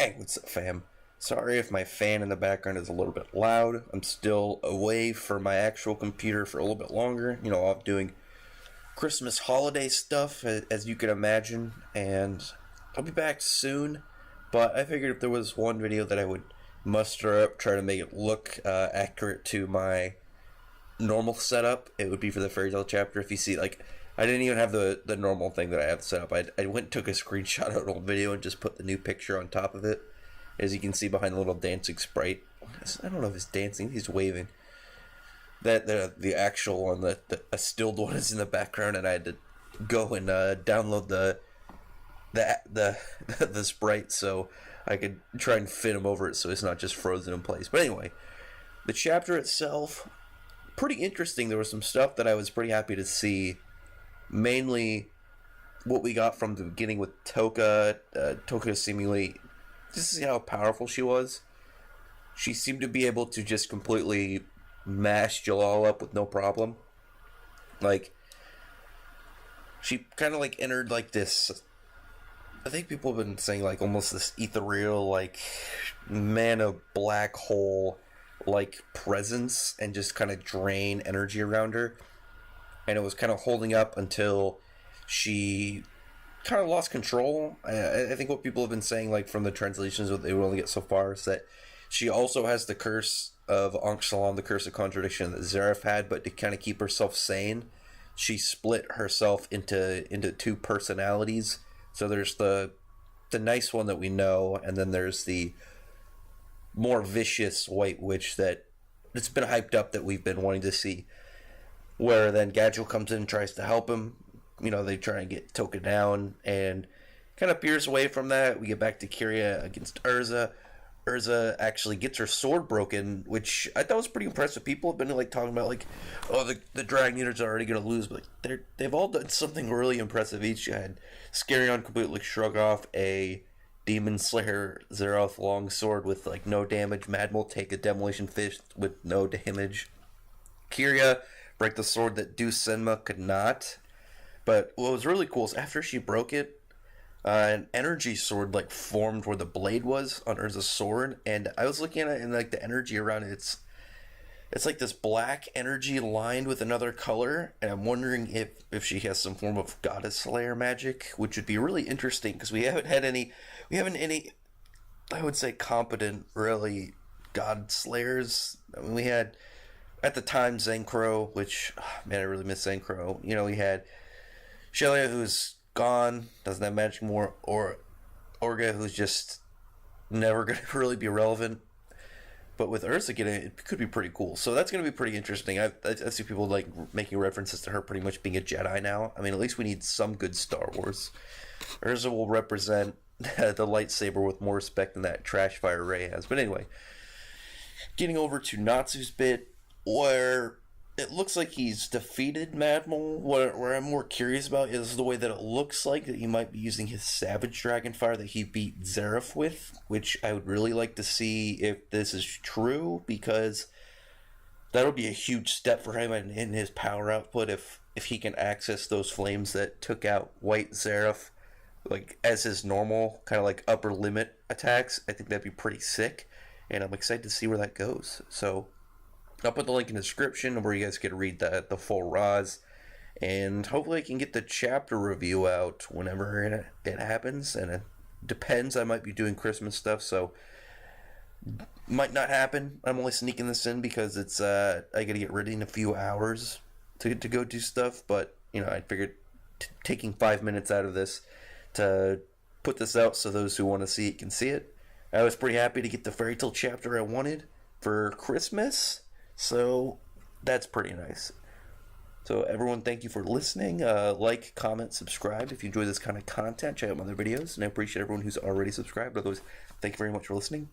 Hey, what's up, fam? Sorry if my fan in the background is a little bit loud. I'm still away from my actual computer for a little bit longer. I'm doing Christmas holiday stuff, as you can imagine, and I'll be back soon. But I figured if there was one video that I would muster up, try to make it look accurate to my normal setup, it would be for the fairy tale chapter. If you see, I didn't even have the normal thing that I have set up. I went and took a screenshot of an old video and just put the new picture on top of it. As you can see behind the little dancing sprite. I don't know if he's dancing, he's waving. That the actual one, a stilled one is in the background, and I had to go and download the sprite so I could try and fit him over it so it's not just frozen in place. But anyway, the chapter itself, pretty interesting. There was some stuff that I was pretty happy to see. Mainly what we got from the beginning with Toka seemingly, just to see how powerful she was. She seemed to be able to just completely mash Jalal up with no problem. She kind of entered this, I think people have been saying almost this ethereal, mana black hole presence, and just kind of drain energy around her. And it was kind of holding up until she kind of lost control. I think what people have been saying, from the translations, what they would only get so far, is that she also has the curse of Ankh Salam, the curse of contradiction that Zareth had, but to kind of keep herself sane, she split herself into two personalities. So there's the nice one that we know, and then there's the more vicious white witch that it's been hyped up that we've been wanting to see. Where then Gadgel comes in and tries to help him. They try and get Toka down and kind of veers away from that. We get back to Kyria against ERZA. ERZA actually gets her sword broken, which I thought was pretty impressive. People have been talking about the Dragon Eaters are already going to lose, but they've all done something really impressive each. You had Scarion completely shrug off a Demon Slayer Zeroth longsword with no damage. Madmol take a Demolition Fist with no damage. Kyria break the sword that Deuce Senma could not. But what was really cool is after she broke it, an energy sword formed where the blade was on Urza's sword, and I was looking at it and the energy around it, it's this black energy lined with another color, and I'm wondering if she has some form of Goddess Slayer magic, which would be really interesting because we haven't any I would say competent really God Slayers. I mean, we had at the time Zenkro, which man, I really miss Zenkro. We had Shelia, who's gone, doesn't have magic more, or Orga, who's just never going to really be relevant. But with Urza getting it could be pretty cool. So that's going to be pretty interesting. I see people making references to her pretty much being a Jedi now. I mean, at least we need some good Star Wars. Urza will represent the lightsaber with more respect than that trash fire Rey has. But anyway, getting over to Natsu's bit, where it looks like he's defeated Madmol. Where I'm more curious about is the way that it looks like that he might be using his Savage Dragonfire that he beat Zareth with, which I would really like to see if this is true, because that'll be a huge step for him in his power output if he can access those flames that took out White Zareth as his normal kind of upper limit attacks. I think that'd be pretty sick, and I'm excited to see where that goes. So I'll put the link in the description where you guys can read the full Raz, and hopefully I can get the chapter review out whenever it happens, and it depends. I might be doing Christmas stuff, so might not happen. I'm only sneaking this in because it's I gotta get ready in a few hours to go do stuff, but I figured taking 5 minutes out of this to put this out so those who want to see it can see it. I was pretty happy to get the fairy tale chapter I wanted for Christmas. So that's pretty nice. So everyone, thank you for listening. Like, comment, subscribe if you enjoy this kind of content. Check out my other videos, and I appreciate everyone who's already subscribed. Otherwise, thank you very much for listening.